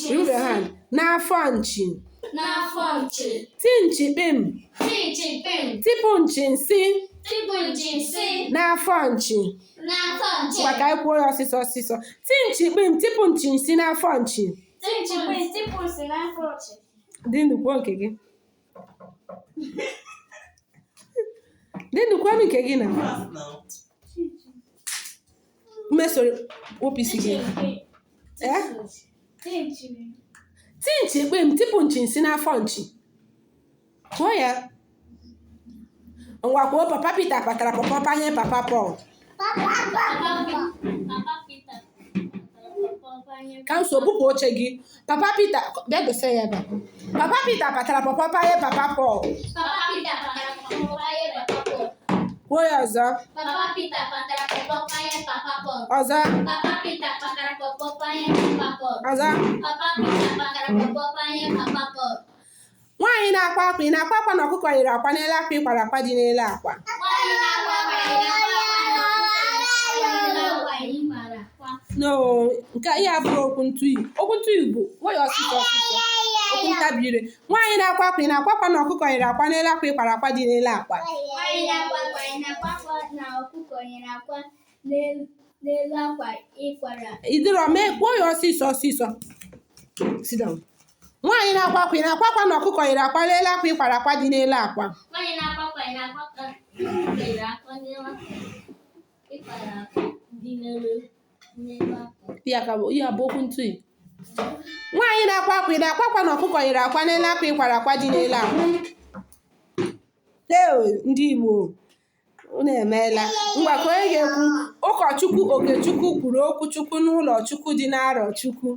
Remove your hand. N'afọ nchi. N'afọ nchi. Tinchikpim. Tinchikpim. Tipụ nchi nsị. Tipụ nchi nsị. N'afọ nchi. N'afọ nchi. Ngwa ka anyị kwuo ya ọsịsọ. Tinchikpim tipụ nchi nsị n'afọ nchi. Tinchikpim tipụ nchi n'afọ nchi. Dị ndụ kwuo nke gị. Dị ndụ kwuo nke gị na. Mmesoro opisi gị. Tinchikpim tipụ nchi nsị n'afọ nchi. Kwuo ya. Ngwa kwuo Papa Peter kpatara pọpọ panye Papa Paul. Ka nso bupụ oche gị. Papa Peter bịa gosi ya ebe. Papa Peter kpatara pọpọ panye Papa Paul. Papa Peter kpatara pọpọ panye Papa Paul. Kwuo ya ọzọ. Papa Peter kpatara pọpọ panye Papa Paul. Ọzọ. Papa Peter kpatara pọpọ panye Papa Paul. Ọzọ. Papa Peter kpatara pọpọ panye Papa Paul. Nwaanyị na-akwa akwa ị na-akwa akwa na ọkụkọ yiri akwa n'elu akwa ịkwara akwa dị n'elu akwa. Nwaanyị na-akwa akwa ị na-akwa akwa ịkwara akwa. No, nke ihe abụrụ okwu ntụyi. Okwu ntụyi bụ nwayọ ọsịsọ. Okwu ntabi ire. Nwaanyị na-akwa akwa ị na-akwa akwa na ọkụkọ yiri akwa n'elu akwa ịkwara akwa dị n'elu akwa. Nwaanyị na-akwa akwa ị na-akwa akwa na ọkụkọ yiri akwa n'elu akwa ịkwara. Idiro mee kwuo ya ọsịsọ. Sit down. Nwaanyị na-akwa akwa ị na-akwa akwa na ọkụkọ yiri akwa n'elu akwa ịkwara akwa dị n'elu akwa. Nwaanyị na-akwa akwa ị na-akwa akwa yiri akwa n'elu akwa ịkwara akwa dị n'elu akwa. Ya bụ okwu ntụyi. Nwaanyị na-akwa akwa ị na-akwa akwa na ọkụkọ yiri akwa n'elu akwa ịkwara akwa dị n'elu akwa. Ndị Igbo unu emeela. Ngwa ka onye ga-ekwu ụkọchukwu Okechukwu kwuru okwu Chukwu n'ụlọ Chukwu dị n'Arọchukwu.